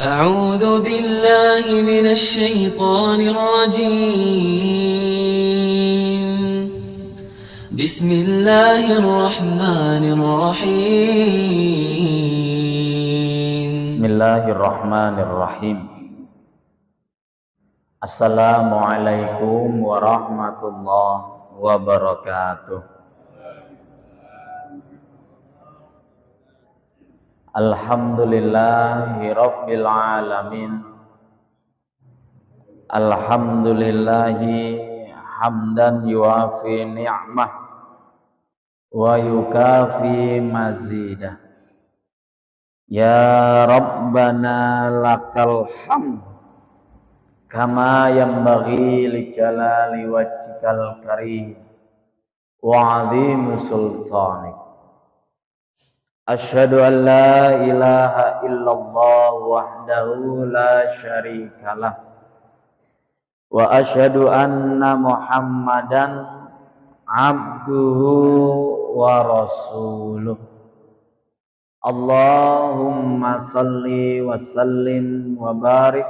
أعوذ بالله من الشيطان الرجيم بسم الله الرحمن الرحيم Bismillahirrahmanirrahim. Assalamualaikum warahmatullahi wabarakatuh. Alhamdulillahi rabbil alamin. Alhamdulillahi hamdan yuafi ni'mah wa yukafi mazidah. Ya Rabbana lakal hamd kama yanbaghi li jalali wajhikal karim wa 'azimi sultanik. Asyhadu an la ilaha illallah wahdahu la syarikalah wa asyhadu anna Muhammadan abduhu wa rasuluh. Allahumma salli wa sallim wa barik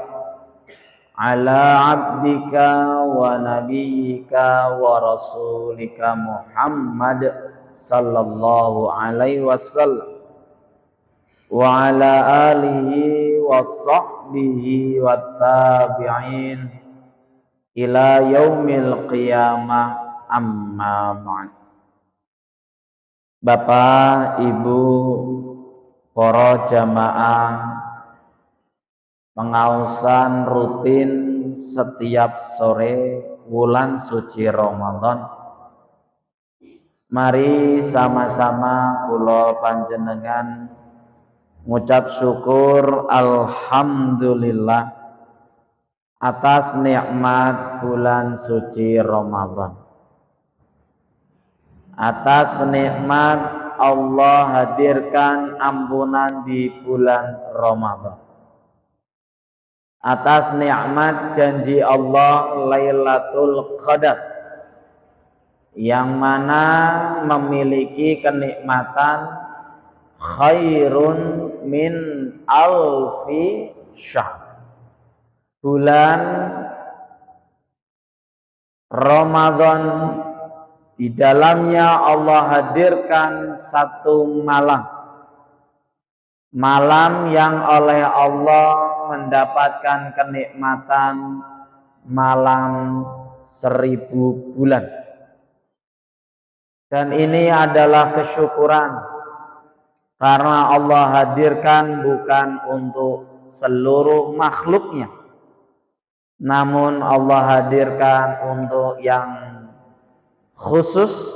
ala abdika wa nabiyyika wa rasulika Muhammad sallallahu alaihi wasallam wa ala alihi wa sahbihi wa tabi'in ila yaumil qiyamah, amma ba'd. Bapak, Ibu, para jamaah pengaosan rutin setiap sore bulan suci Ramadan, mari sama-sama kula panjenengan ngucap syukur alhamdulillah atas nikmat bulan suci Ramadan, atas nikmat Allah hadirkan ampunan di bulan Ramadan, atas nikmat janji Allah Lailatul Qadar yang mana memiliki kenikmatan khairun min alfi syahr. Bulan Ramadan di dalamnya Allah hadirkan satu malam yang oleh Allah mendapatkan kenikmatan malam 1000 bulan. Dan ini adalah kesyukuran karena Allah hadirkan bukan untuk seluruh makhluknya, namun Allah hadirkan untuk yang khusus,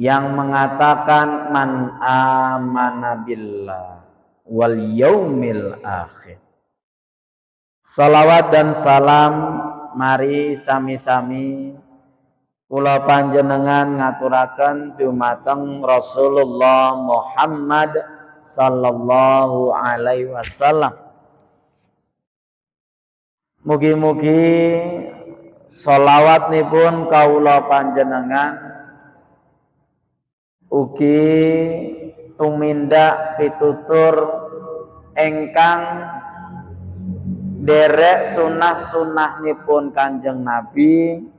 yang mengatakan man amana billah wal yaumil akhir. Salawat dan salam mari sami-sami kula panjenengan ngaturaken dumateng Rasulullah Muhammad sallallahu alaihi wasallam. Mugi-mugi sholawat nipun kaula panjenengan ugi tumindak pitutur engkang derek sunah-sunah nipun Kanjeng Nabi.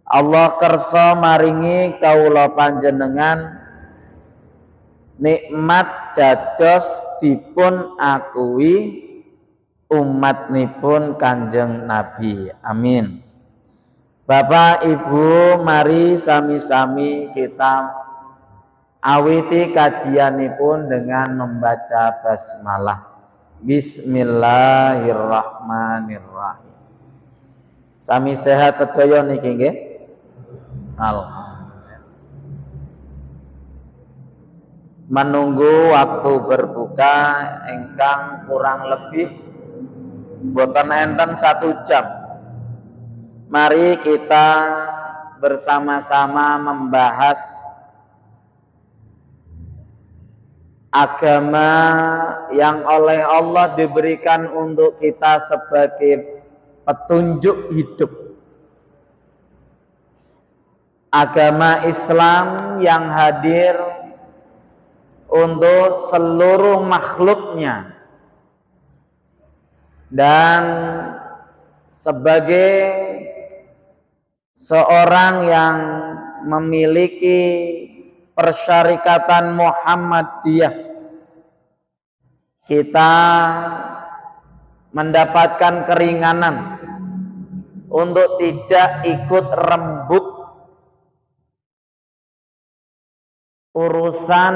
Allah kersa maringi kaula panjenengan nikmat dados dipun akui umat nipun Kanjeng Nabi. Amin. Bapak Ibu, mari sami-sami kita awiti kajianipun dengan membaca basmalah. Bismillahirrahmanirrahim. Sami sehat sedaya niki nggih? Alhamdulillah. Menunggu waktu berbuka ingkang kurang lebih boten enten 1 jam. Mari kita bersama-sama membahas agama yang oleh Allah diberikan untuk kita sebagai petunjuk hidup. Agama Islam yang hadir untuk seluruh makhluknya, dan sebagai seorang yang memiliki persyarikatan Muhammadiyah, kita mendapatkan keringanan untuk tidak ikut rembuk urusan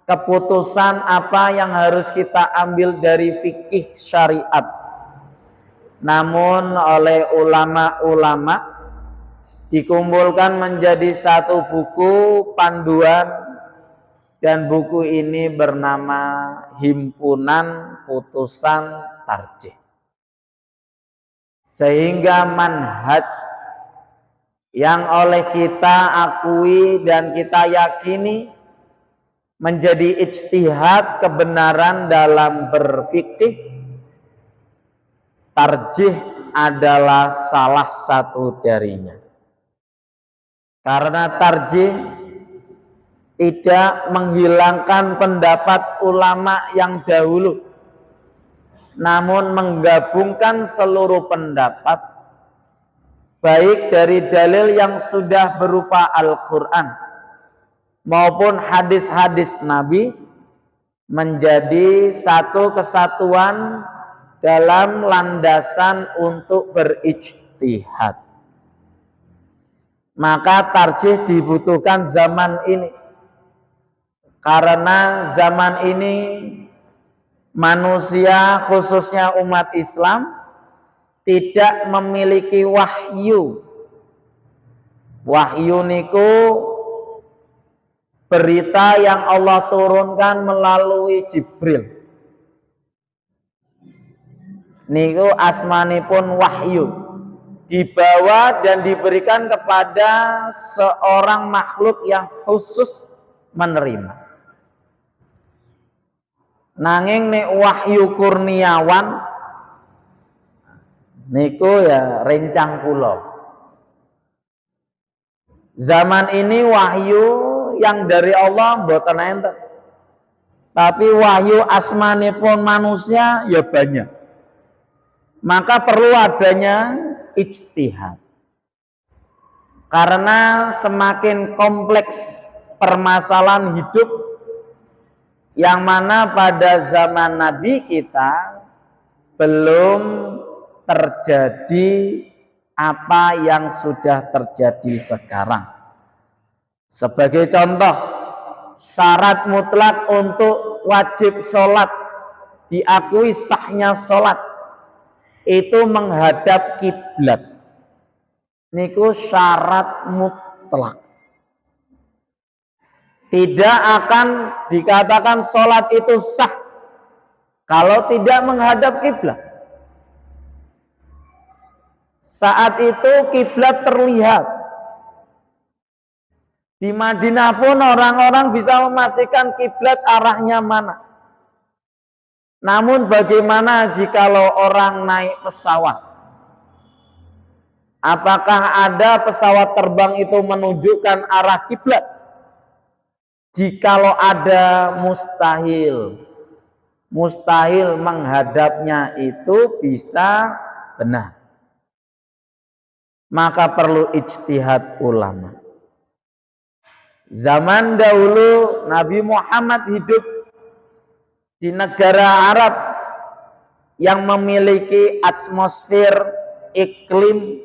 keputusan apa yang harus kita ambil dari fikih syariat. Namun oleh ulama-ulama dikumpulkan menjadi satu buku panduan, dan buku ini bernama Himpunan Putusan Tarjih. Sehingga manhaj yang oleh kita akui dan kita yakini menjadi ijtihad kebenaran dalam berfikih, tarjih adalah salah satu darinya. Karena tarjih tidak menghilangkan pendapat ulama yang dahulu, namun menggabungkan seluruh pendapat, baik dari dalil yang sudah berupa Al-Quran maupun hadis-hadis Nabi, menjadi satu kesatuan dalam landasan untuk berijtihad. Maka tarjih dibutuhkan zaman ini, karena zaman ini manusia, khususnya umat Islam, tidak memiliki wahyu. Wahyu niku berita yang Allah turunkan melalui Jibril. Niku asmanipun wahyu, dibawa dan diberikan kepada seorang makhluk yang khusus menerima. Nanging nek wahyu kurniawan niku ya rencang kula. Zaman ini wahyu yang dari Allah mboten enten. Tapi wahyu asmanipun manusia ya banyak. Maka perlu adanya ijtihad. Karena semakin kompleks permasalahan hidup, yang mana pada zaman Nabi kita belum terjadi apa yang sudah terjadi sekarang. Sebagai contoh, syarat mutlak untuk wajib sholat, diakui sahnya sholat, itu menghadap kiblat. Niku syarat mutlak. Tidak akan dikatakan sholat itu sah kalau tidak menghadap kiblat. Saat itu kiblat terlihat. Di Madinah pun orang-orang bisa memastikan kiblat arahnya mana. Namun bagaimana jikalau orang naik pesawat? Apakah ada pesawat terbang itu menunjukkan arah kiblat? Jikalau ada, mustahil menghadapnya itu bisa benar. Maka perlu ijtihad ulama. Zaman dahulu Nabi Muhammad hidup di negara Arab yang memiliki atmosfer iklim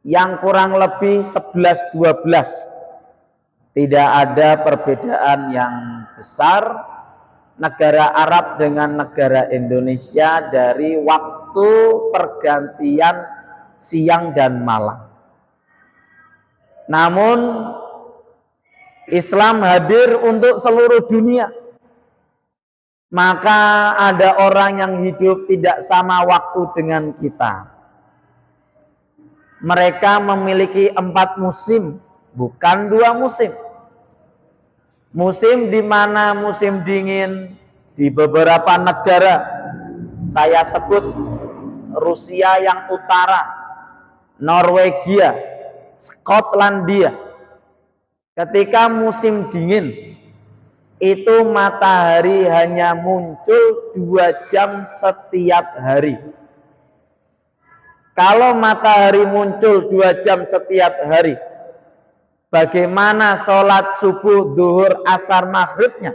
yang kurang lebih 11-12. Tidak ada perbedaan yang besar negara Arab dengan negara Indonesia dari waktu pergantian siang dan malam. Namun Islam hadir untuk seluruh dunia. Maka ada orang yang hidup tidak sama waktu dengan kita. Mereka memiliki 4 musim, bukan 2 musim. Musim di mana musim dingin di beberapa negara, saya sebut Rusia yang utara, Norwegia, Skotlandia. Ketika musim dingin itu matahari hanya muncul 2 jam setiap hari. Kalau matahari muncul 2 jam setiap hari, bagaimana sholat subuh, duhur, asar, maghribnya?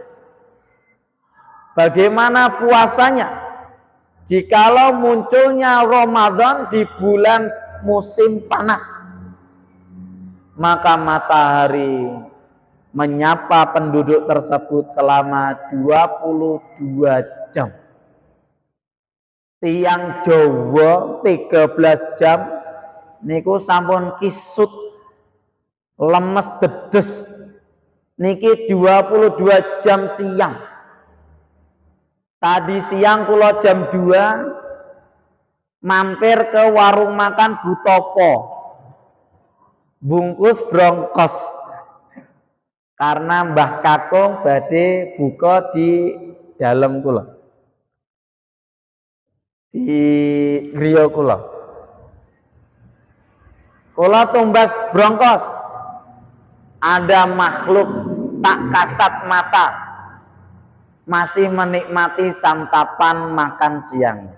Bagaimana puasanya? Jikalau munculnya Ramadan di bulan musim panas, maka matahari menyapa penduduk tersebut selama 22 jam. Tiang Jawa 13 jam niku sampun kisut lemes dedes, niki 22 jam siang. Tadi siang kula jam 2 mampir ke warung makan Butopo, bungkus brongkos karena Mbah Kakung badhe buka di dalam kula, di griya kula. Kula tumbas brongkos, ada makhluk tak kasat mata masih menikmati santapan makan siang.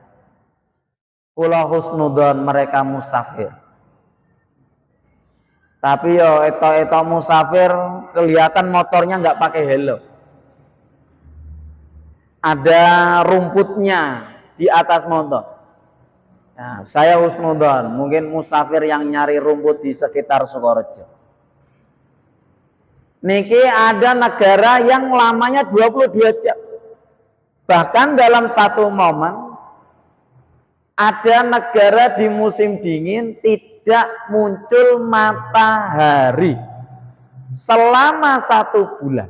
Kula husnudzon mereka musafir. Tapi yo eto musafir kelihatan motornya nggak pakai helm. Ada rumputnya di atas motor. Nah, saya husnudzon, mungkin musafir yang nyari rumput di sekitar Sukorejo. Niki ada negara yang lamanya 22 jam. Bahkan dalam satu momen ada negara di musim dingin tidak muncul matahari selama 1 bulan.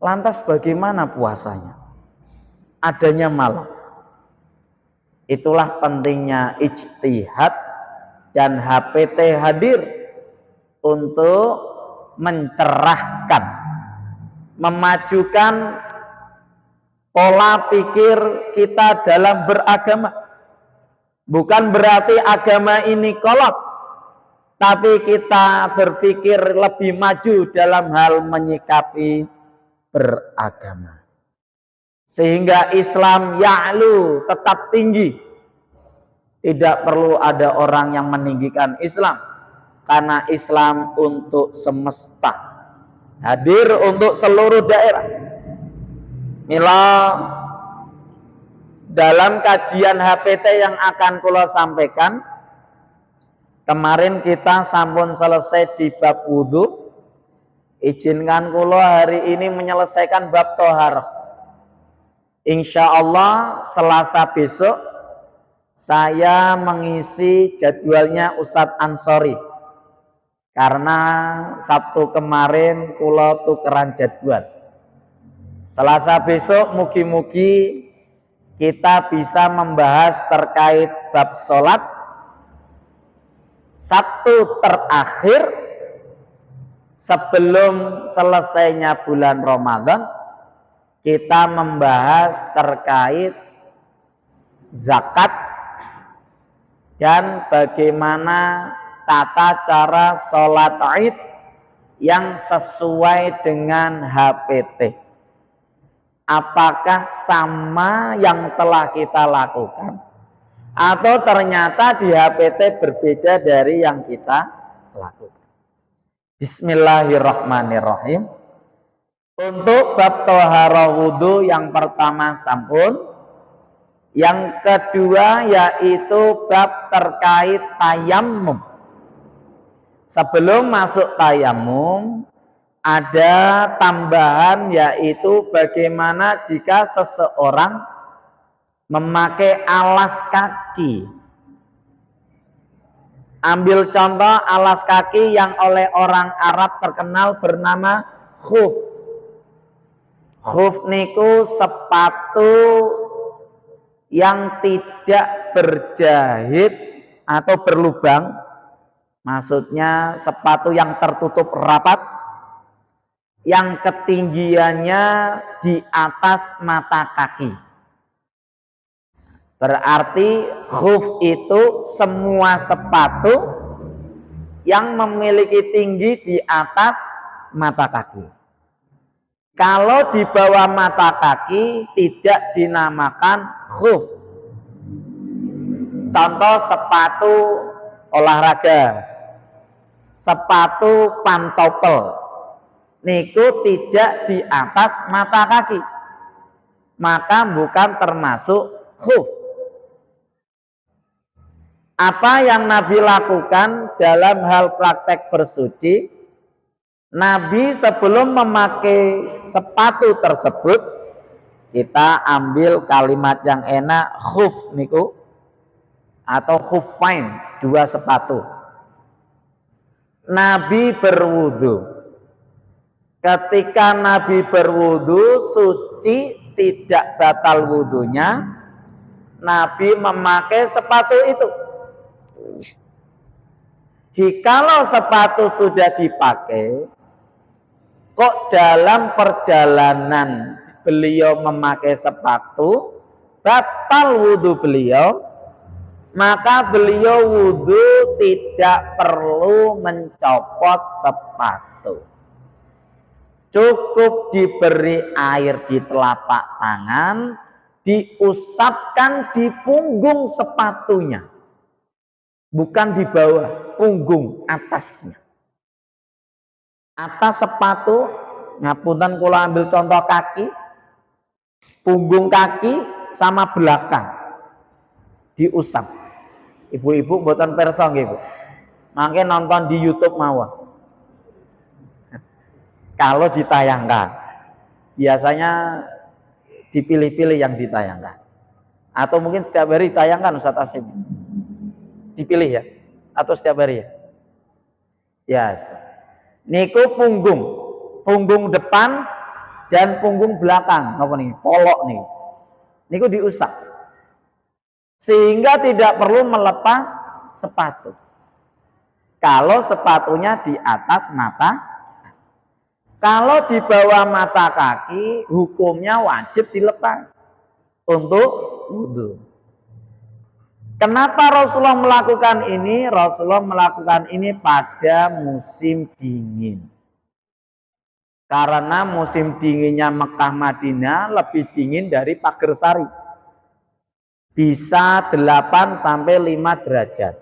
Lantas bagaimana puasanya? Adanya malam. Itulah pentingnya ijtihad dan HPT hadir untuk mencerahkan, memajukan pola pikir kita dalam beragama. Bukan berarti agama ini kolot, tapi kita berpikir lebih maju dalam hal menyikapi beragama. Sehingga Islam ya'lu, tetap tinggi. Tidak perlu ada orang yang meninggikan Islam, karena Islam untuk semesta, hadir untuk seluruh daerah. Mila dalam kajian HPT yang akan kula sampaikan, kemarin kita sampun selesai di bab wudhu. Izinkan kula hari ini menyelesaikan bab toharoh. Insya Allah Selasa besok saya mengisi jadwalnya Ustadz Ansori, karena Sabtu kemarin kula tukeran jadwal. Selasa besok mugi-mugi kita bisa membahas terkait bab sholat. Sabtu terakhir sebelum selesainya bulan Ramadan, kita membahas terkait zakat dan bagaimana tata cara sholat Id yang sesuai dengan HPT. Apakah sama yang telah kita lakukan, atau ternyata di HPT berbeda dari yang kita lakukan? Bismillahirrahmanirrahim. Untuk bab toharoh wudhu yang pertama sampun. Yang kedua yaitu bab terkait tayamum. Sebelum masuk tayamum, ada tambahan yaitu bagaimana jika seseorang memakai alas kaki. Ambil contoh alas kaki yang oleh orang Arab terkenal bernama khuf. Khuf niku sepatu yang tidak berjahit atau berlubang. Maksudnya sepatu yang tertutup rapat, yang ketinggiannya di atas mata kaki. Berarti khuf itu semua sepatu yang memiliki tinggi di atas mata kaki. Kalau di bawah mata kaki tidak dinamakan khuf. Contoh sepatu olahraga, sepatu pantopel, niku tidak di atas mata kaki, maka bukan termasuk khuf. Apa yang Nabi lakukan dalam hal praktek bersuci? Nabi sebelum memakai sepatu tersebut, kita ambil kalimat yang enak, khuf niku atau khuffain, dua sepatu. Nabi berwudu. Ketika Nabi berwudu suci, tidak batal wudunya, Nabi memakai sepatu itu. Jikalau sepatu sudah dipakai, kok dalam perjalanan beliau memakai sepatu batal wudu beliau, maka beliau wudu tidak perlu mencopot sepatu. Cukup diberi air di telapak tangan, diusapkan di punggung sepatunya, bukan di bawah, punggung atasnya. Atas sepatu, ngapunten kula ambil contoh kaki, punggung kaki sama belakang diusap. Ibu-ibu mboten pirsa nggih, Bu. Mangke nonton di YouTube mawon. Kalau ditayangkan, biasanya dipilih-pilih yang ditayangkan. Atau mungkin setiap hari ditayangkan Ustaz Asim. Dipilih ya, atau setiap hari ya. Yes. Niku punggung depan dan punggung belakang, napa nih? Polok nih. Niku diusap. Sehingga tidak perlu melepas sepatu. Kalau sepatunya di atas mata, kalau di bawah mata kaki, hukumnya wajib dilepas untuk wudu. Kenapa Rasulullah melakukan ini? Rasulullah melakukan ini pada musim dingin. Karena musim dinginnya Mekah Madinah lebih dingin dari Pagersari. Bisa 8 sampai 5 derajat.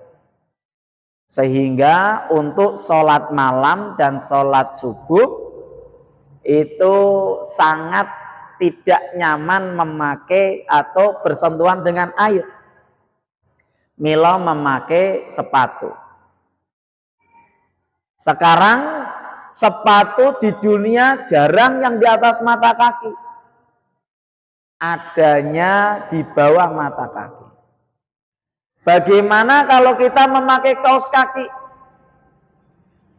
Sehingga untuk sholat malam dan sholat subuh itu sangat tidak nyaman memakai atau bersentuhan dengan air. Mila memakai sepatu. Sekarang sepatu di dunia jarang yang di atas mata kaki. Adanya di bawah mata kaki. Bagaimana kalau kita memakai kaos kaki?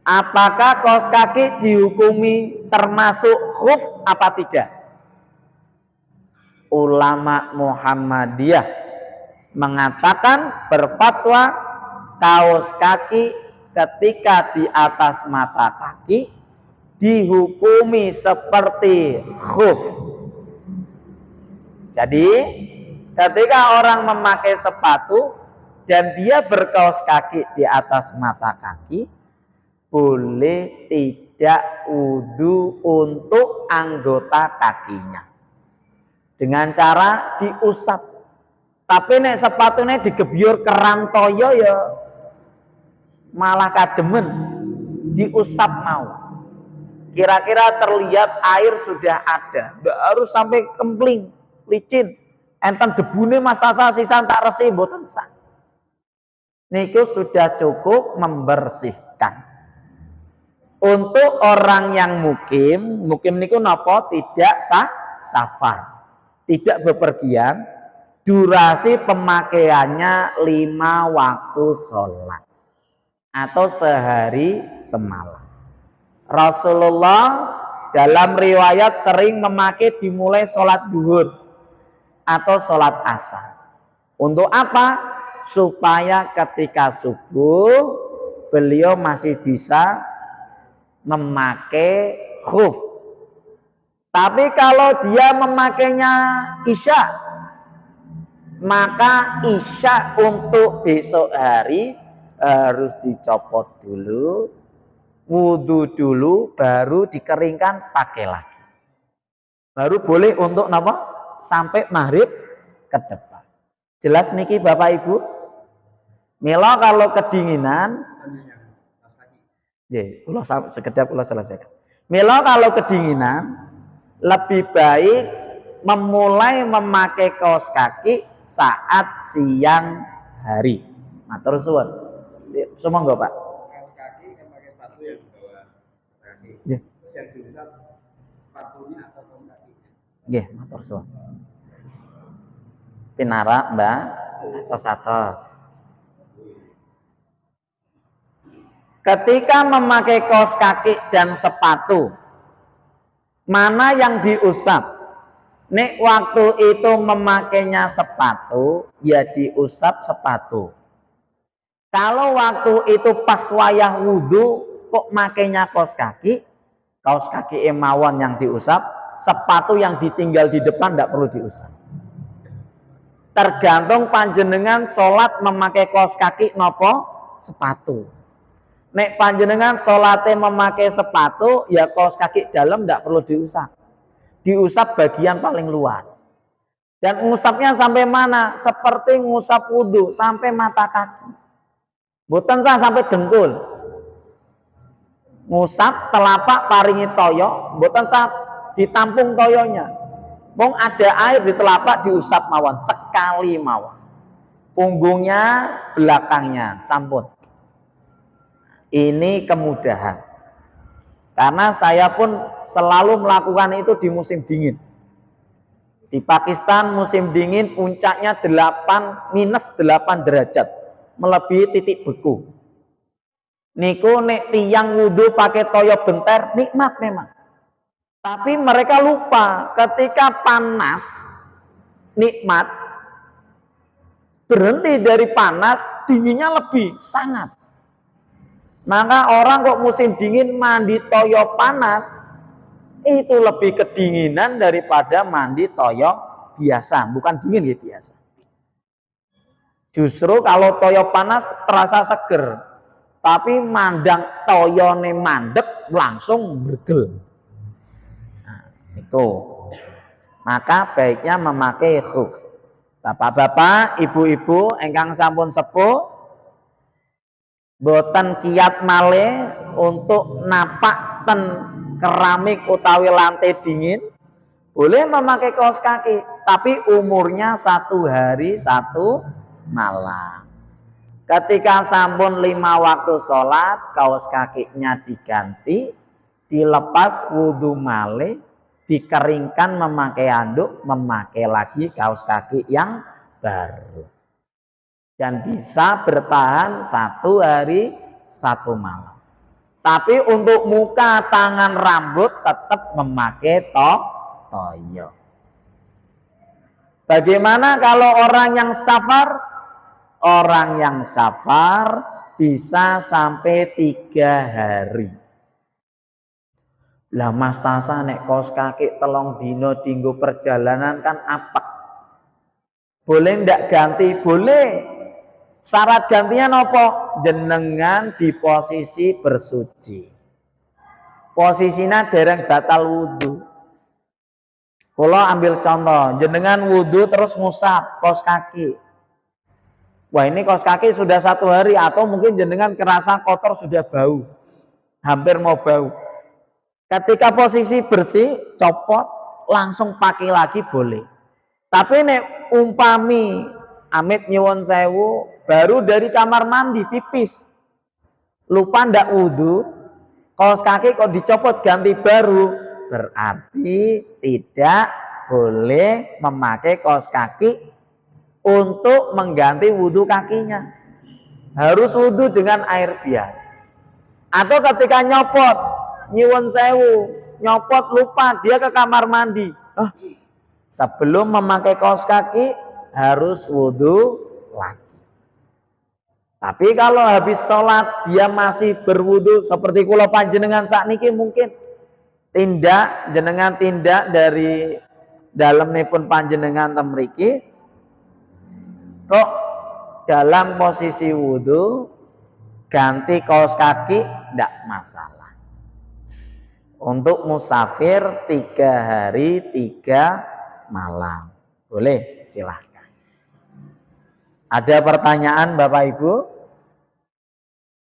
Apakah kaos kaki dihukumi termasuk khuf apa tidak? Ulama Muhammadiyah mengatakan, berfatwa kaos kaki ketika di atas mata kaki dihukumi seperti khuf. Jadi ketika orang memakai sepatu dan dia berkaos kaki di atas mata kaki, boleh tidak wudu untuk anggota kakinya dengan cara diusap. Tapi nek sepatunya digebyur kerantoyo ya malah kademen, diusap mau. Kira-kira terlihat air sudah ada, nggak harus sampai kempling, licin. Enten debune Mas Tasa sisan tak resi mboten sah. Niku sudah cukup membersihkan. Untuk orang yang mukim niku napa? Tidak safar, tidak bepergian, durasi pemakaiannya 5 waktu sholat atau sehari semalam. Rasulullah dalam riwayat sering memakai dimulai sholat duhur atau sholat asar. Untuk apa? Supaya ketika subuh beliau masih bisa memakai khuf. Tapi kalau dia memakainya isya, maka isya untuk besok hari harus dicopot dulu, wudu dulu, baru dikeringkan pakai lagi. Baru boleh untuk napa? Sampai maghrib ke depan. Jelas niki Bapak Ibu? Mila kalau kedinginan, kula sekedap kula selesaikan. Mila kalau kedinginan lebih baik memulai memakai kaos kaki saat siang hari. Matur suwun. Sumangga Pak. Kaos kaki kan pakai sepatu yang dibawa kaki. Nggih. Yang diusap sepatunya atau kaos kaki. Nggih, matur suwun. Pinara Mbak atos-atos. Ketika memakai kaos kaki dan sepatu, mana yang diusap? Nek waktu itu memakainya sepatu, ya diusap sepatu. Kalau waktu itu pas wayah wudhu, kok makainya kaos kaki emawon yang diusap, sepatu yang ditinggal di depan tidak perlu diusap. Tergantung panjenengan sholat memakai kaos kaki nopo sepatu. Nek panjenengan sholatnya memakai sepatu, ya kaos kaki dalam tidak perlu diusap. Diusap bagian paling luar. Dan ngusapnya sampai mana? Seperti ngusap wudhu, sampai mata kaki. Boten sah sampai dengkul. Ngusap telapak paringi toyo, boten sah ditampung toyonya. Mong ada air di telapak diusap mawon, sekali mawon. Punggungnya, belakangnya, sampun. Ini kemudahan. Karena saya pun selalu melakukan itu di musim dingin. Di Pakistan musim dingin puncaknya -8 derajat, melebihi titik beku. Niku nek tiang wudhu pakai toyo benter nikmat memang. Tapi mereka lupa ketika panas nikmat, berhenti dari panas dinginnya lebih sangat. Maka orang kok musim dingin mandi toyo panas itu lebih kedinginan daripada mandi toyo biasa, bukan dingin ya biasa. Justru kalau toyo panas terasa seger, tapi mandang toyone mandek langsung bergel. Nah, itu. Maka baiknya memakai khuf. Bapak-bapak, ibu-ibu engkang sampun sepuh, boten kiat malih untuk napak ten keramik utawi lantai dingin, boleh memakai kaos kaki, tapi umurnya 1 hari 1 malam. Ketika sampun 5 waktu sholat, kaos kakinya diganti, dilepas wudhu malih, dikeringkan memakai handuk, memakai lagi kaos kaki yang baru. Dan bisa bertahan 1 hari 1 malam. Tapi untuk muka, tangan, rambut tetap memakai toyo. Bagaimana kalau orang yang safar? Orang yang safar bisa sampai 3 hari. Lah Mas Tasa nek kaos kaki telung dino dinggo perjalanan kan apa? Boleh ndak ganti? Boleh. Syarat gantinya nopo? Jenengan di posisi bersuci. Posisinya dereng batal wudhu. Kalau ambil contoh, jenengan wudhu terus ngusap kaos kaki. Wah ini kaos kaki sudah 1 hari, atau mungkin jenengan kerasa kotor sudah bau, hampir mau bau. Ketika posisi bersih, copot, langsung pakai lagi boleh. Tapi nek umpami amit nyuwun sewu, baru dari kamar mandi pipis, lupa ndak wudhu, kaos kaki kok dicopot ganti baru, berarti tidak boleh memakai kaos kaki untuk mengganti wudhu kakinya. Harus wudhu dengan air biasa. Atau ketika nyopot, nyuwun sewu, nyopot lupa, dia ke kamar mandi. Sebelum memakai kaos kaki harus wudhu lagi. Tapi kalau habis sholat dia masih berwudhu, seperti kula panjenengan sakniki mungkin jenengan tindak dari dalemipun panjenengan temriki, kok dalam posisi wudhu ganti kaos kaki tidak masalah. Untuk musafir 3 hari 3 malam. Boleh, silahkan. Ada pertanyaan Bapak Ibu?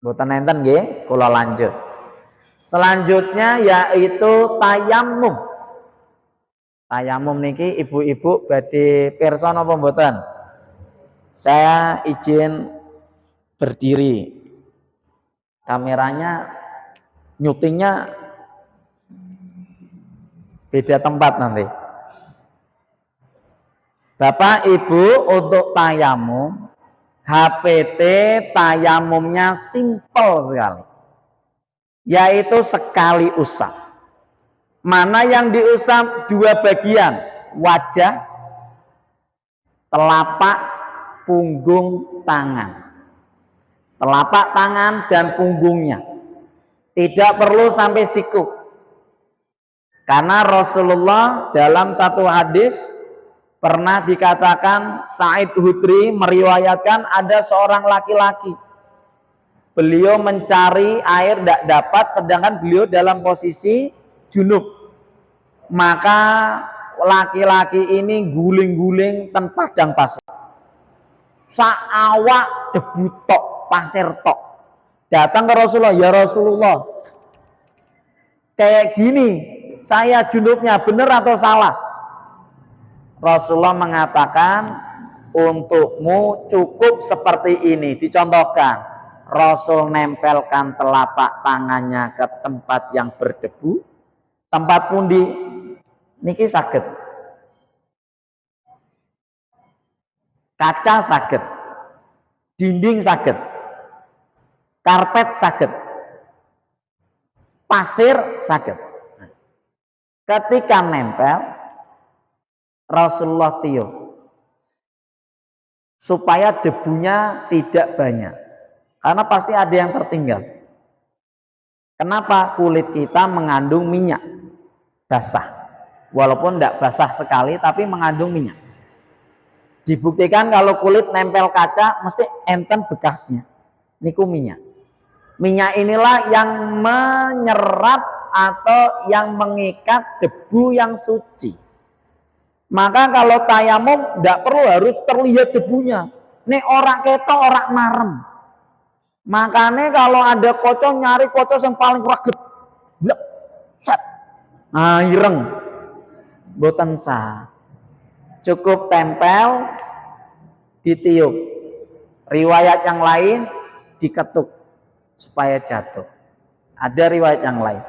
Mboten enten nggih, kula lanjut. Selanjutnya yaitu tayamum. Tayamum niki ibu-ibu badhe pirsa napa mboten? Saya izin berdiri. Kameranya nyutingnya beda tempat nanti. Bapak Ibu, untuk tayamum HPT tayamumnya simpel sekali, yaitu sekali usap. Mana yang diusap? 2 bagian, wajah, telapak, punggung tangan. Telapak tangan dan punggungnya. Tidak perlu sampai sikuk. Karena Rasulullah dalam satu hadis pernah dikatakan, Sa'id Hudri meriwayatkan ada seorang laki-laki. Beliau mencari air tidak dapat, sedangkan beliau dalam posisi junub. Maka laki-laki ini guling-guling ten padang pasir. Saawak debu tok, pasir tok. Datang ke Rasulullah, ya Rasulullah, kayak gini saya junubnya, benar atau salah? Rasulullah mengatakan, untukmu cukup seperti ini. Dicontohkan, Rasul nempelkan telapak tangannya ke tempat yang berdebu, tempat pundi niki saged, kaca saged, dinding saged, karpet saged, pasir saged. Ketika nempel, Rasulullah tiup supaya debunya tidak banyak, karena pasti ada yang tertinggal. Kenapa? Kulit kita mengandung minyak basah, walaupun tidak basah sekali tapi mengandung minyak. Dibuktikan kalau kulit nempel kaca mesti enten bekasnya, niku minyak. Minyak inilah yang menyerap atau yang mengikat debu yang suci. Maka kalau tayamum tidak perlu harus terlihat debunya. Ini orang ketok, orang marem. Makanya kalau ada kocok, nyari kocok yang paling raget. Set. Nah, ireng. Boten sah. Cukup tempel, ditiup. Riwayat yang lain diketuk supaya jatuh. Ada riwayat yang lain.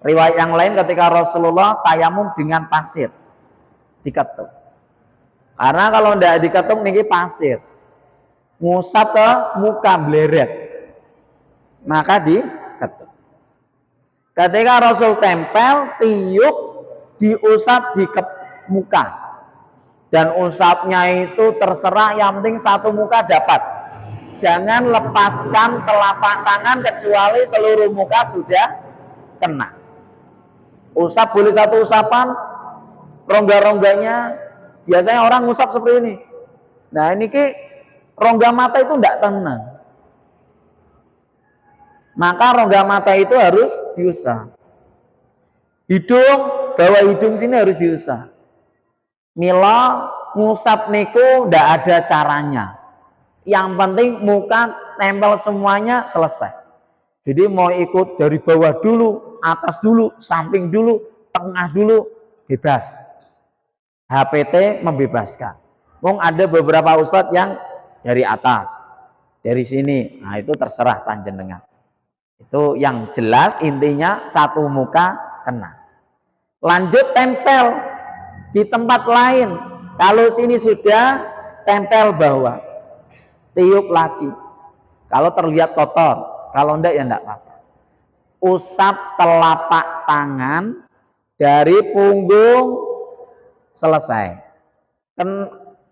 Riwayat yang lain ketika Rasulullah tayamum dengan pasir, diketuk. Karena kalau tidak diketuk niki pasir, ngusap ke muka bleret, maka diketuk. Ketika Rasul tempel, tiup, diusap di muka, dan usapnya itu terserah, yang penting satu muka dapat. Jangan lepaskan telapak tangan kecuali seluruh muka sudah kena. Usap boleh satu usapan, rongga-rongganya biasanya orang ngusap seperti ini. Nah ini ki rongga mata itu tidak tenang, maka rongga mata itu harus diusap. Hidung, bawah hidung sini harus diusap. Mila ngusap niku tidak ada caranya. Yang penting muka nempel semuanya, selesai. Jadi mau ikut dari bawah dulu, atas dulu, samping dulu, tengah dulu, bebas. HPT membebaskan. Mung ada beberapa ustadz yang dari atas, dari sini. Nah itu terserah panjenengan. Itu yang jelas intinya satu muka kena. Lanjut tempel di tempat lain. Kalau sini sudah tempel bawah, tiup lagi. Kalau terlihat kotor, kalau enggak ya enggak apa-apa. Usap telapak tangan dari punggung selesai.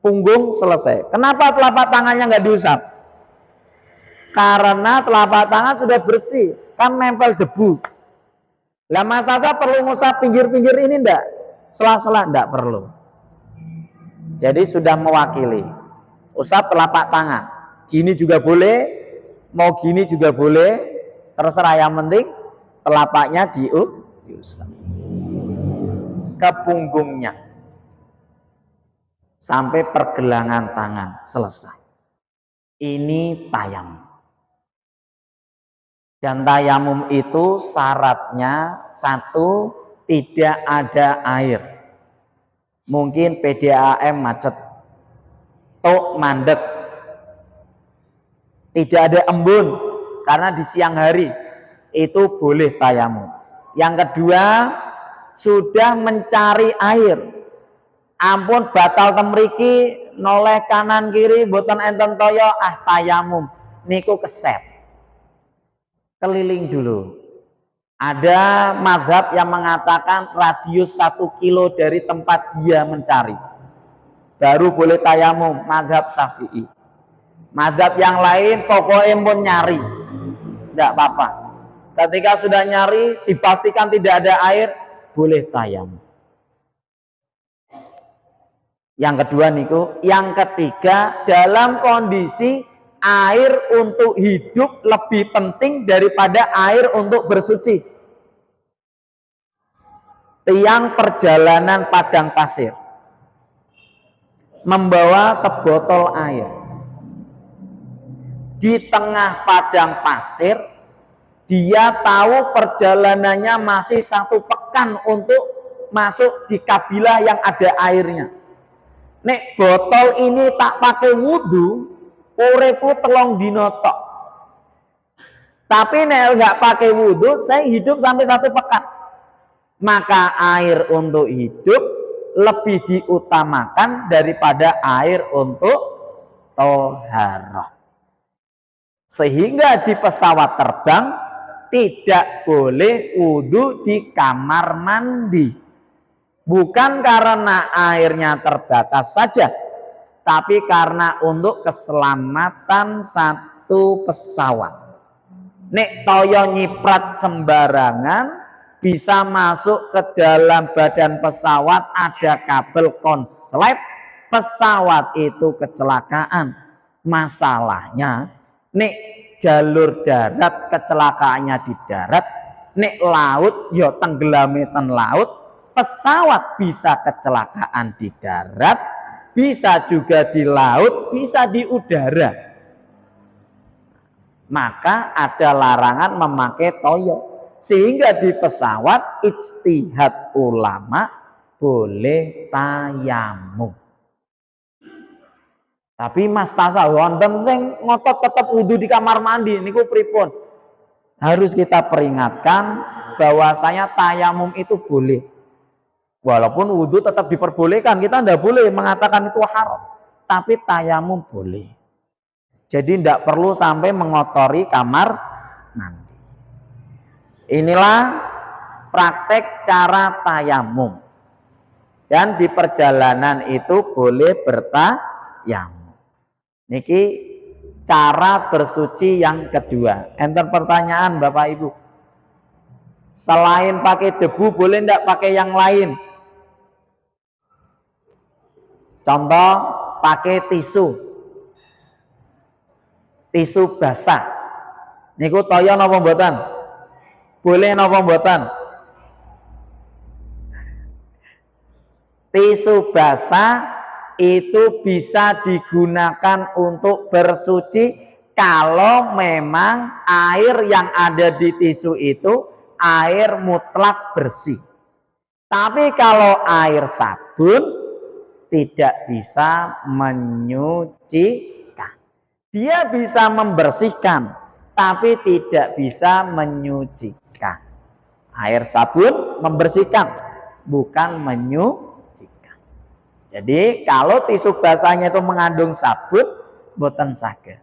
Punggung selesai. Kenapa telapak tangannya enggak diusap? Karena telapak tangan sudah bersih, kan nempel debu. Lah Mas Tasa perlu ngusap pinggir-pinggir ini enggak? Sela-sela enggak perlu. Jadi sudah mewakili. Usap telapak tangan. Gini juga boleh, mau gini juga boleh, terserah, yang penting telapaknya diusap ke punggungnya sampai pergelangan tangan selesai. Ini tayamum. Dan tayamum itu syaratnya satu, tidak ada air. Mungkin PDAM macet, tok mandek, tidak ada embun karena di siang hari, itu boleh tayamum. Yang kedua, sudah mencari air, ampun batal temriki noleh kanan kiri boten enten toyo tayamum niku keset, keliling dulu. Ada mazhab yang mengatakan radius 1 kilo dari tempat dia mencari baru boleh tayamum, mazhab Syafi'i. Mazhab yang lain pokoknya pun nyari, tidak apa-apa. Ketika sudah nyari dipastikan tidak ada air, boleh tayamum. Yang kedua niku, yang ketiga, dalam kondisi air untuk hidup lebih penting daripada air untuk bersuci. Tiang perjalanan padang pasir membawa sebotol air. Di tengah padang pasir, dia tahu perjalanannya masih 1 pekan untuk masuk di kabilah yang ada airnya. Nek botol ini tak pakai wudhu, urepu 3 dino tok. Tapi nek nggak pakai wudhu, saya hidup sampai 1 pekan. Maka air untuk hidup lebih diutamakan daripada air untuk toharoh. Sehingga di pesawat terbang tidak boleh wudhu di kamar mandi. Bukan karena airnya terbatas saja, tapi karena untuk keselamatan satu pesawat. Nek toyo nyiprat sembarangan, bisa masuk ke dalam badan pesawat, ada kabel konslet, pesawat itu kecelakaan. Masalahnya, nek jalur darat kecelakaannya di darat, nek laut yo tenggelame ten laut, pesawat bisa kecelakaan di darat, bisa juga di laut, bisa di udara. Maka ada larangan memakai toyo. Sehingga di pesawat ijtihad ulama boleh tayamum. Tapi Mas Tasa wonten sing ngotot tetap wudu di kamar mandi niku pripun? Harus kita peringatkan bahwasanya tayamum itu boleh. Walaupun wudu tetap diperbolehkan, kita tidak boleh mengatakan itu haram. Tapi tayamum boleh. Jadi tidak perlu sampai mengotori kamar mandi. Inilah praktek cara tayamum. Dan di perjalanan itu boleh bertayamum. Niki cara bersuci yang kedua. Enter pertanyaan Bapak Ibu. Selain pakai debu boleh tidak pakai yang lain? Contoh pakai tisu. Tisu basah. Niku toyo napa mboten? Boleh napa mboten? Tisu basah itu bisa digunakan untuk bersuci kalau memang air yang ada di tisu itu air mutlak bersih. Tapi kalau air sabun tidak bisa menyucikan. Dia bisa membersihkan, tapi tidak bisa menyucikan. Air sabun membersihkan, bukan menyucikan. Jadi kalau tisu basahnya itu mengandung sabun, boten saged.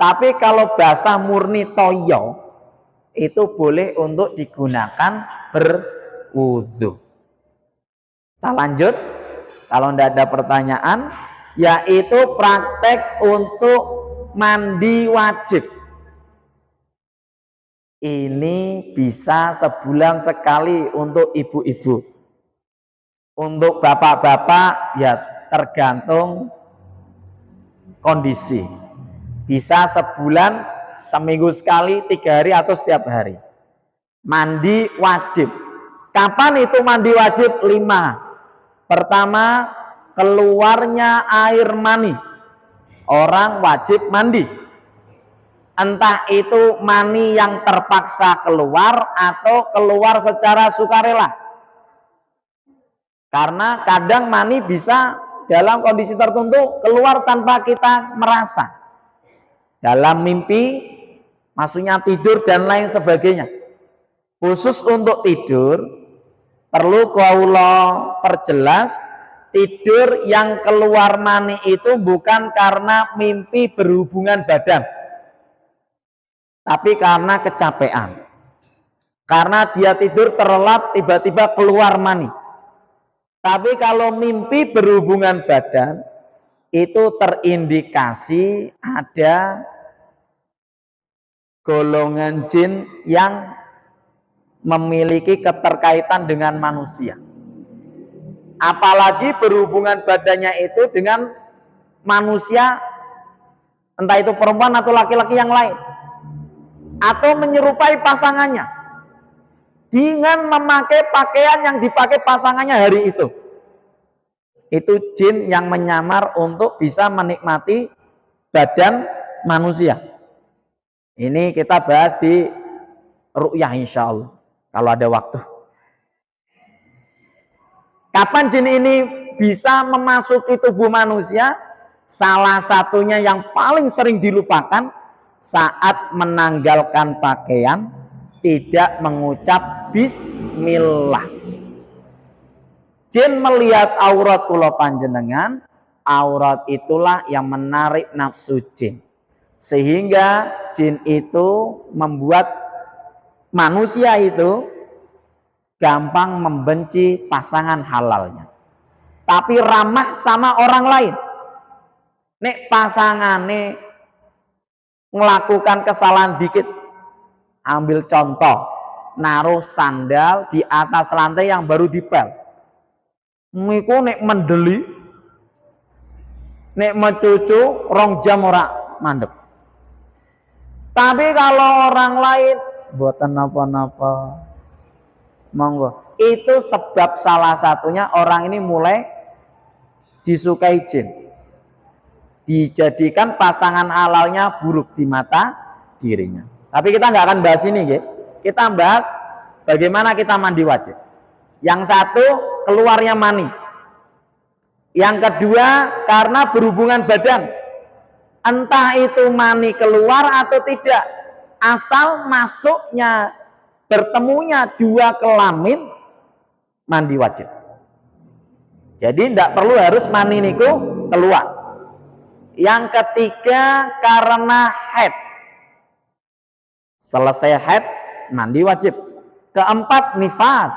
Tapi kalau basah murni toyo, itu boleh untuk digunakan berwudu. Kita lanjut. Kalau tidak ada pertanyaan, yaitu praktek untuk mandi wajib. Ini bisa sebulan sekali untuk ibu-ibu. Untuk bapak-bapak ya tergantung kondisi. Bisa sebulan, seminggu sekali, 3 hari atau setiap hari. Mandi wajib. Kapan itu mandi wajib? 5. Pertama, keluarnya air mani. Orang wajib mandi. Entah itu mani yang terpaksa keluar atau keluar secara sukarela. Karena kadang mani bisa dalam kondisi tertentu keluar tanpa kita merasa. Dalam mimpi, maksudnya tidur dan lain sebagainya. Khusus untuk tidur, perlu kaula perjelas, tidur yang keluar mani itu bukan karena mimpi berhubungan badan, tapi karena kecapean. Karena dia tidur terlelap, tiba-tiba keluar mani. Tapi kalau mimpi berhubungan badan, itu terindikasi ada golongan jin yang memiliki keterkaitan dengan manusia. Apalagi berhubungan badannya itu dengan manusia, entah itu perempuan atau laki-laki yang lain, atau menyerupai pasangannya dengan memakai pakaian yang dipakai pasangannya hari itu. Itu jin yang menyamar untuk bisa menikmati badan manusia. Ini kita bahas di ru'yah insya Allah kalau ada waktu. Kapan jin ini bisa memasuki tubuh manusia? Salah satunya yang paling sering dilupakan saat menanggalkan pakaian, tidak mengucap bismillah. Jin melihat aurat kula panjenengan, aurat itulah yang menarik nafsu jin. Sehingga jin itu membuat manusia itu gampang membenci pasangan halalnya. Tapi ramah sama orang lain. Nek pasangane melakukan kesalahan dikit, ambil contoh, naruh sandal di atas lantai yang baru dipel. Miku nek mendeli, nek mencucu, 2 jam ora mandek. Tapi kalau orang lain, buatan napa-napa, monggo. Itu sebab salah satunya orang ini mulai disukai jin. Dijadikan pasangan halalnya buruk di mata dirinya. Tapi kita nggak akan bahas ini, gitu. Kita bahas bagaimana kita mandi wajib. Yang satu, keluarnya mani. Yang kedua, karena berhubungan badan. Entah itu mani keluar atau tidak, asal masuknya, bertemunya 2 kelamin, mandi wajib. Jadi tidak perlu harus mani niku keluar. Yang ketiga, karena haid. Selesai haid, mandi wajib. Keempat, nifas.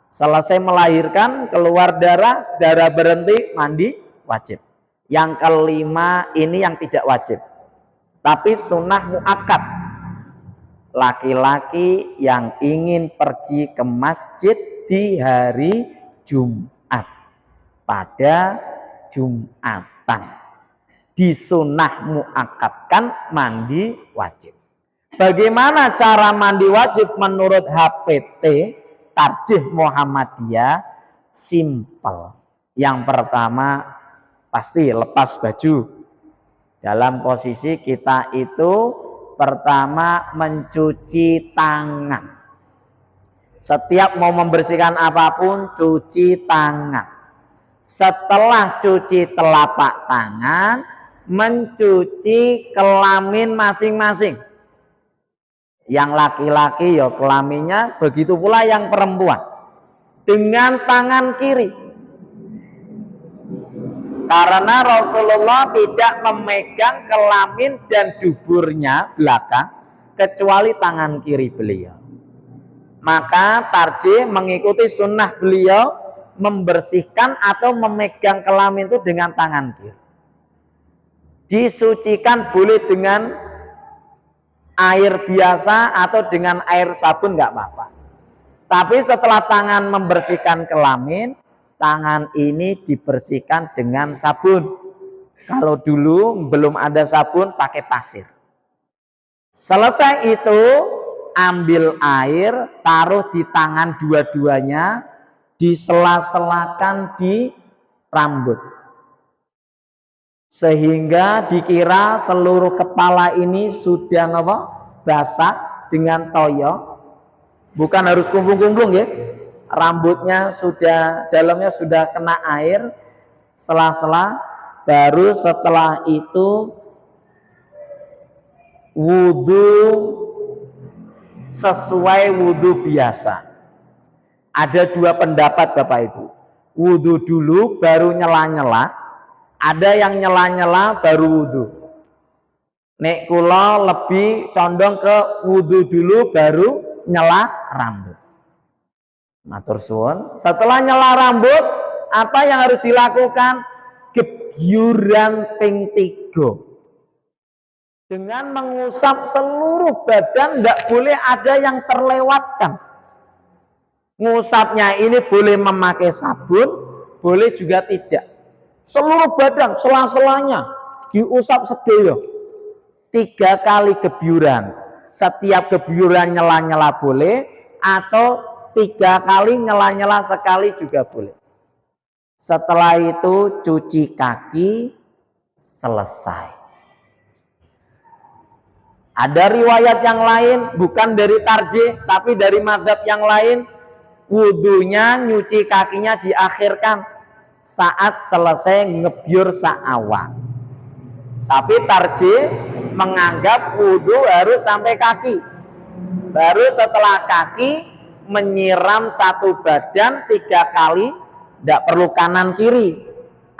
Selesai melahirkan, keluar darah, darah berhenti, mandi wajib. Yang kelima, ini yang tidak wajib, tapi sunnah muakkad. Laki-laki yang ingin pergi ke masjid di hari Jumat, pada Jumatan, disunnah muakkadkan mandi wajib. Bagaimana cara mandi wajib menurut HPT Tarjih Muhammadiyah? Simple. Yang pertama, pasti lepas baju. Dalam posisi kita itu pertama mencuci tangan. Setiap mau membersihkan apapun, cuci tangan. Setelah cuci telapak tangan, mencuci kelamin masing-masing. Yang laki-laki ya kelaminnya, begitu pula yang perempuan. Dengan tangan kiri. Karena Rasulullah tidak memegang kelamin dan duburnya belakang kecuali tangan kiri beliau. Maka tarjih mengikuti sunnah beliau membersihkan atau memegang kelamin itu dengan tangan kiri. Disucikan boleh dengan air biasa atau dengan air sabun nggak apa-apa. Tapi setelah tangan membersihkan kelamin, tangan ini dibersihkan dengan sabun. Kalau dulu belum ada sabun, pakai pasir. Selesai itu, ambil air, taruh di tangan dua-duanya, disela-selakan di rambut. Sehingga dikira seluruh kepala ini sudah basah dengan toyo. Bukan harus kumpul-kumpul ya. Rambutnya sudah, dalamnya sudah kena air, sela-sela. Baru setelah itu wudhu sesuai wudhu biasa. Ada dua pendapat Bapak Ibu. Wudhu dulu baru nyela-nyela. Ada yang nyela-nyela baru wudhu. Nek kula lebih condong ke wudhu dulu baru nyela rambut. Matur suwun. Setelah nyela rambut, apa yang harus dilakukan? Gebyuran ping 3. Dengan mengusap seluruh badan, tidak boleh ada yang terlewatkan. Ngusapnya ini boleh memakai sabun, boleh juga tidak. Seluruh badan, sela-selanya diusap sedaya. 3 kali gebyuran. Setiap gebyuran nyela-nyela boleh, atau 3 kali nyela-nyela sekali juga boleh. Setelah itu cuci kaki, selesai. Ada riwayat yang lain, bukan dari tarjih, tapi dari mazhab yang lain, wudhunya, nyuci kakinya diakhirkan saat selesai ngebyur sa'awa. Tapi tarjih menganggap wudhu harus sampai kaki. Baru setelah kaki menyiram satu badan 3 kali, tidak perlu kanan kiri.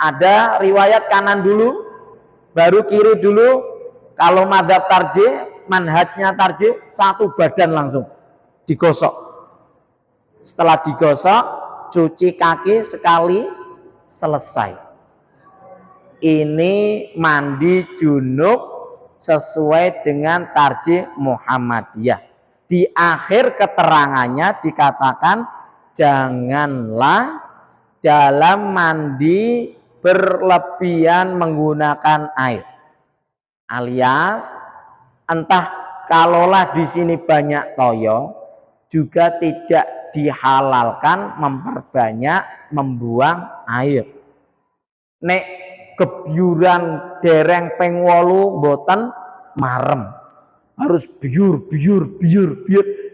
Ada riwayat kanan dulu, baru kiri dulu. Kalau mazhab tarjih, manhajnya tarjih, satu badan langsung digosok. Setelah digosok, cuci kaki sekali, selesai. Ini mandi junub sesuai dengan tarjih Muhammadiyah. Di akhir keterangannya dikatakan janganlah dalam mandi berlebihan menggunakan air. Alias entah kalaulah di sini banyak toyo, juga tidak dihalalkan memperbanyak membuang air. Nek gebyuran dereng ping 8 mboten marem. Harus biur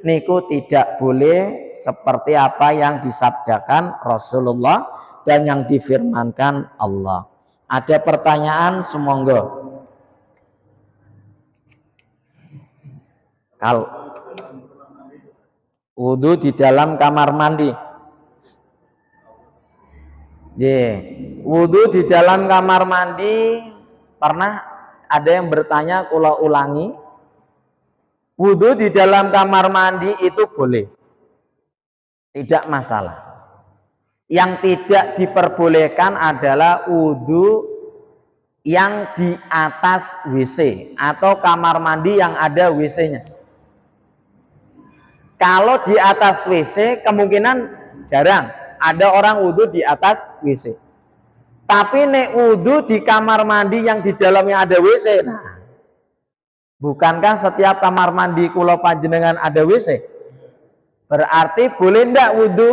niku tidak boleh, seperti apa yang disabdakan Rasulullah dan yang difirmankan Allah. Ada pertanyaan, semonggo. Kalau wudhu di dalam kamar mandi, wudhu di dalam kamar mandi, pernah ada yang bertanya, kula ulangi, wudhu di dalam kamar mandi itu boleh, tidak masalah. Yang tidak diperbolehkan adalah wudhu yang di atas WC atau kamar mandi yang ada WC-nya. Kalau di atas WC kemungkinan jarang ada orang wudhu di atas WC. Tapi nek wudhu di kamar mandi yang di dalamnya ada WC, nah, bukankah setiap kamar mandi kula panjenengan ada WC? Berarti boleh ndak wudhu?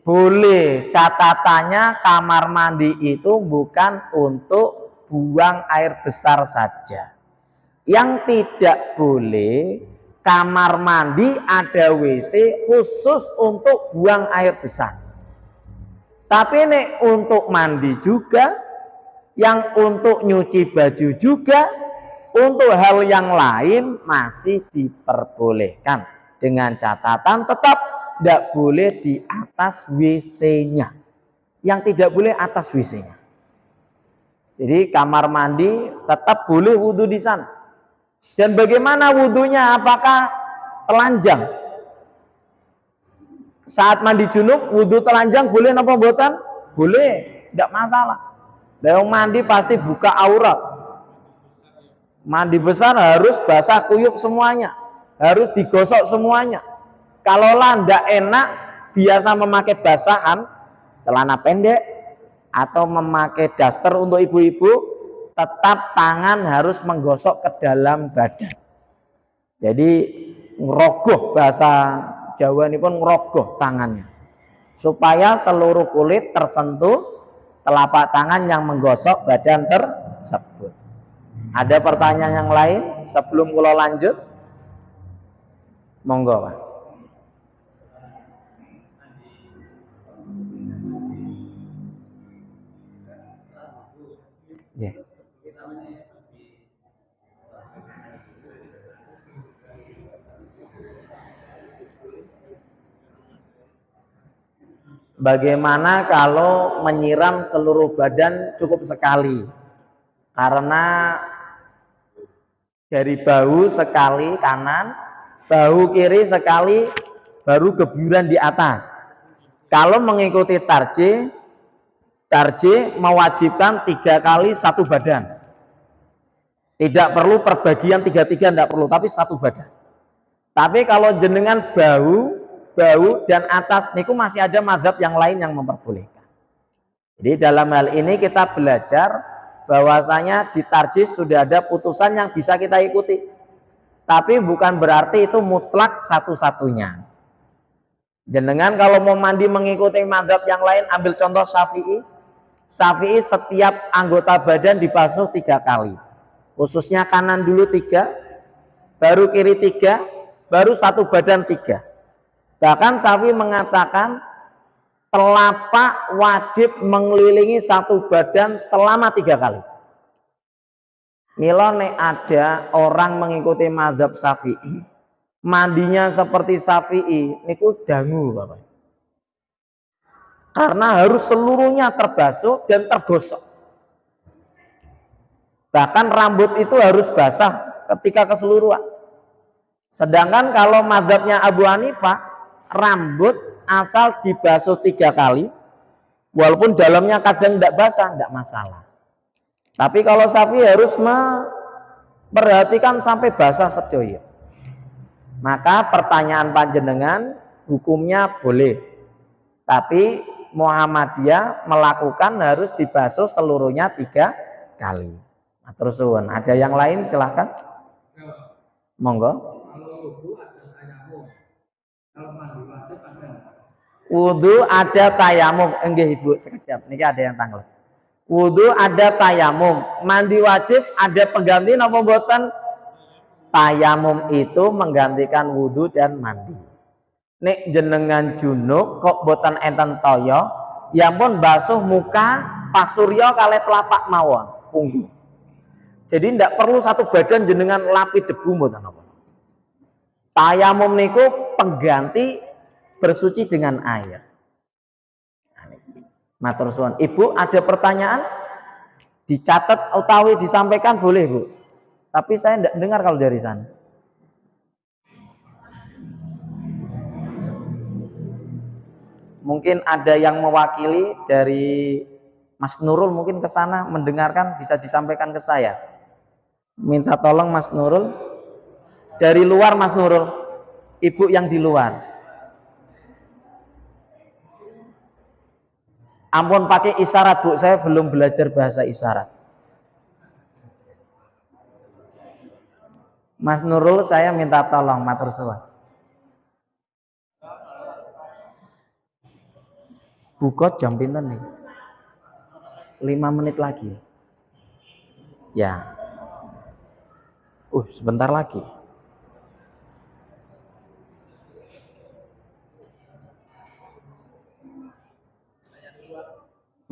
Boleh. Catatannya kamar mandi itu bukan untuk buang air besar saja. Yang tidak boleh, kamar mandi ada WC khusus untuk buang air besar. Tapi nek untuk mandi juga, yang untuk nyuci baju juga, untuk hal yang lain masih diperbolehkan. Dengan catatan tetap tidak boleh di atas WC-nya. Yang tidak boleh atas WC-nya. Jadi kamar mandi tetap boleh wudhu di sana. Dan bagaimana wudhunya? Apakah telanjang? Saat mandi junub, wudhu telanjang boleh apa mboten? Boleh, tidak masalah. Yang mandi pasti buka aurat. Mandi besar harus basah kuyup semuanya, harus digosok semuanya. Kalau tidak enak, biasa memakai basahan, celana pendek, atau memakai daster untuk ibu-ibu, tetap tangan harus menggosok ke dalam badan. Jadi ngerogoh, bahasa Jawa ini pun ngerogoh tangannya supaya seluruh kulit tersentuh telapak tangan yang menggosok badan tersebut. Ada pertanyaan yang lain sebelum kula lanjut? Monggo, Pak. Yeah. Bagaimana kalau menyiram seluruh badan cukup sekali? Karena dari bahu sekali kanan, bahu kiri sekali, baru gebyuran di atas. Kalau mengikuti tarjih mewajibkan 3 kali satu badan. Tidak perlu perbagian 3-3, tidak perlu, tapi satu badan. Tapi kalau jenengan bahu dan atas niku masih ada mazhab yang lain yang memperbolehkan. Jadi dalam hal ini kita belajar bahwasanya di tarjih sudah ada putusan yang bisa kita ikuti. Tapi bukan berarti itu mutlak satu-satunya. Jenengan kalau mau mandi mengikuti mazhab yang lain, ambil contoh Syafi'i. Syafi'i setiap anggota badan dibasuh 3 kali. Khususnya kanan dulu 3, baru kiri 3, baru satu badan 3. Bahkan Syafi'i mengatakan telapak wajib mengelilingi satu badan selama 3 kali. Mila nek ada orang mengikuti mazhab Syafi'i, mandinya seperti Syafi'i, niku dangu Bapak. Karena harus seluruhnya terbasuh dan tergosok. Bahkan rambut itu harus basah ketika keseluruhan. Sedangkan kalau mazhabnya Abu Hanifah, rambut asal dibasuh 3 kali, walaupun dalamnya kadang tidak basah, tidak masalah. Tapi kalau Syafi'i harus memperhatikan sampai basah sedoyo. Maka pertanyaan panjenengan hukumnya boleh. Tapi Muhammadiyah melakukan harus dibasuh seluruhnya 3 kali. Nah, terus ada yang lain silahkan. Monggo. Wudu ada tayamum. Enggak Ibu, sekejap. Niki ada yang tanglet. Wudu ada tayamum. Mandi wajib ada pengganti napa mboten? Tayamum itu menggantikan wudu dan mandi. Nek jenengan junub kok boten enten toyo, ya pun basuh muka, pasurya kali telapak mawon, punggung. Jadi ndak perlu satu badan jenengan lapi debu mboten apa. Tayamum niku pengganti bersuci dengan air. Matur suwun. Ibu ada pertanyaan? Dicatat utawi disampaikan boleh, Bu. Tapi saya tidak dengar kalau dari sana. Mungkin ada yang mewakili dari Mas Nurul mungkin ke sana mendengarkan, bisa disampaikan ke saya. Minta tolong Mas Nurul. Dari luar Mas Nurul. Ibu yang di luar. Ampun pakai isyarat Bu, saya belum belajar bahasa isyarat. Mas Nurul saya minta tolong matur suwun. Bukot jam pinten nih? 5 menit lagi. Ya. Sebentar lagi.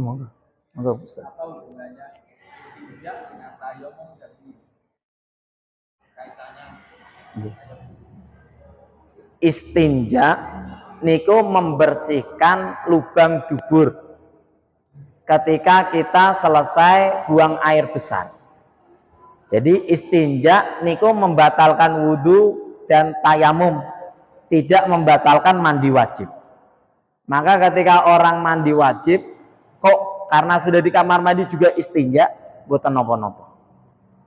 Monggo. Monggo Ustaz. Apa hubungannya istinja dengan tayamum jadi kaitannya? Istinja niku membersihkan lubang dubur ketika kita selesai buang air besar. Jadi istinja niku membatalkan wudhu dan tayamum, tidak membatalkan mandi wajib. Maka ketika orang mandi wajib, kok karena sudah di kamar mandi juga istinja, boten nopo-nopo.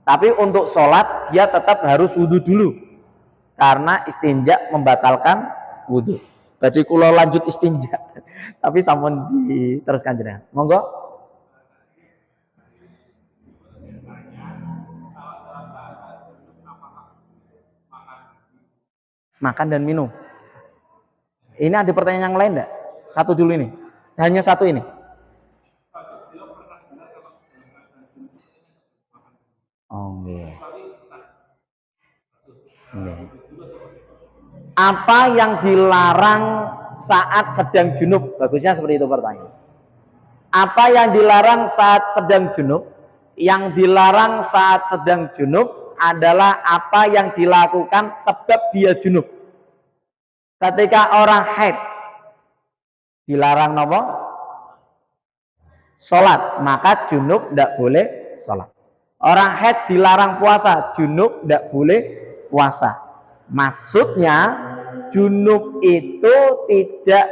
Tapi untuk sholat dia tetap harus wudhu dulu, karena istinja membatalkan wudhu. Jadi kula lanjut istinja, tapi sampun diteruskan jenengan. Monggo. Makan dan minum. Ini ada pertanyaan yang lain enggak? Satu dulu ini. Hanya satu ini. Oh, iya. Apa yang dilarang saat sedang junub? Bagusnya seperti itu pertanyaan. Apa yang dilarang saat sedang junub? Yang dilarang saat sedang junub adalah apa yang dilakukan sebab dia junub. Ketika orang haid dilarang apa? Salat, maka junub tidak boleh salat. Orang haid dilarang puasa, junub tidak boleh puasa. Maksudnya junub itu tidak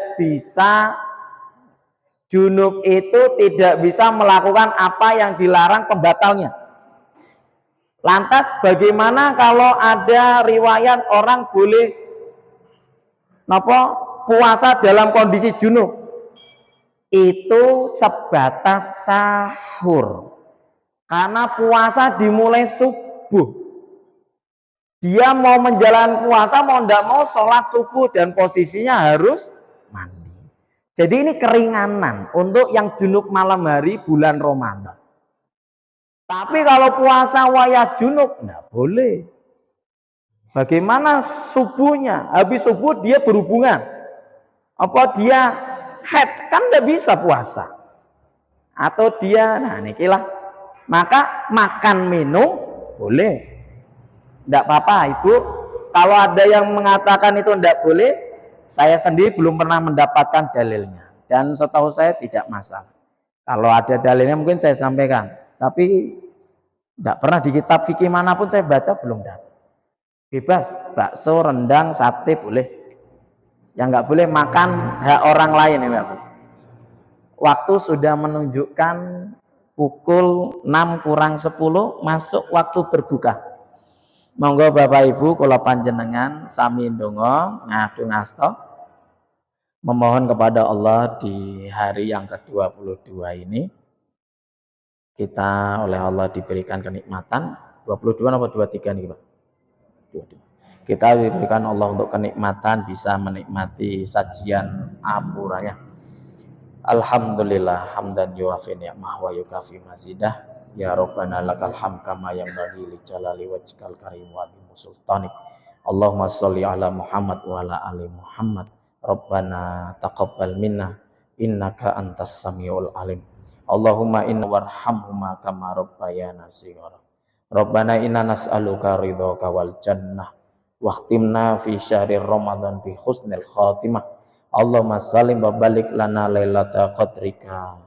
bisa melakukan apa yang dilarang pembatalnya. Lantas bagaimana kalau ada riwayat orang boleh puasa dalam kondisi junub? Itu sebatas sahur. Karena puasa dimulai subuh. Dia mau menjalankan puasa, mau tidak mau sholat subuh dan posisinya harus mandi. Jadi ini keringanan untuk yang junub malam hari bulan Ramadan. Tapi kalau puasa wayah junub, tidak boleh. Bagaimana subuhnya? Habis subuh dia berhubungan. Apa dia haid? Kan tidak bisa puasa. Atau dia, inilah. Maka makan minum boleh. Tidak apa-apa ibu. Kalau ada yang mengatakan itu tidak boleh, saya sendiri belum pernah mendapatkan dalilnya. Dan setahu saya tidak masalah. Kalau ada dalilnya mungkin saya sampaikan. Tapi tidak pernah di kitab fikih manapun saya baca belum dapat. Bebas, bakso, rendang, sate boleh. Yang nggak boleh makan hak orang lain, enggak boleh. Waktu sudah menunjukkan pukul 6 kurang 10 masuk waktu berbuka. Monggo Bapak Ibu kula panjenengan sami ndonga ngadu ngasta memohon kepada Allah di hari yang ke-22 ini kita oleh Allah diberikan kenikmatan 22 atau 23 nih Pak? 22. Kita diberikan Allah untuk kenikmatan bisa menikmati sajian apuranya. Alhamdulillah hamdan yuwafi ni'mah wa yukafi mazidah. Ya Rabbana lakal hamd kama yanbaghi li jalali wajhikal karim wa azimi sultanik. Allahumma sholli ala Muhammad wa ala ali Muhammad. Rabbana taqabbal minna innaka antas samiul alim. Allahumma inna warhamhuma kama rabbayana shighara. Rabbana inna nas'aluka ridhaka wal jannah waqtimna fi syahri Ramadan bi husnil khatimah. Allahumma salim wa balik lana lailata qadrika.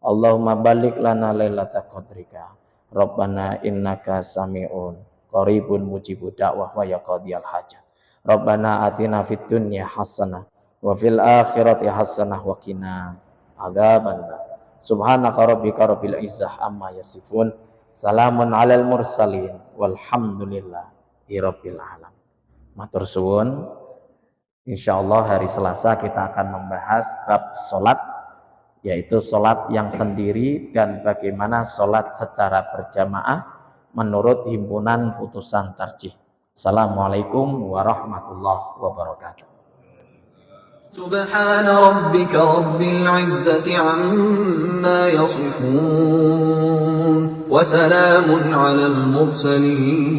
Allahumma balik lana lailata qadrika. Rabbana innaka sami'un qaribun mujibud da'wah wa yaqdiyal hajat. Rabbana atina fid dunya hasanah wa fil akhirati hasanah wa qina adzabannar. Subhanaka rabbika rabbil izzah amma yasifun. Salamun alal mursalin walhamdulillahi rabbil alamin. Matur suwun. Insyaallah hari Selasa kita akan membahas bab salat, yaitu salat yang sendiri dan bagaimana salat secara berjamaah menurut himpunan putusan tarjih. Assalamualaikum warahmatullahi wabarakatuh. سبحان ربك رب العزة عما يصفون وسلام على المرسلين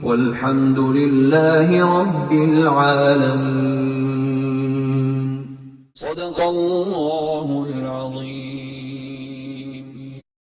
والحمد لله رب العالمين صدق الله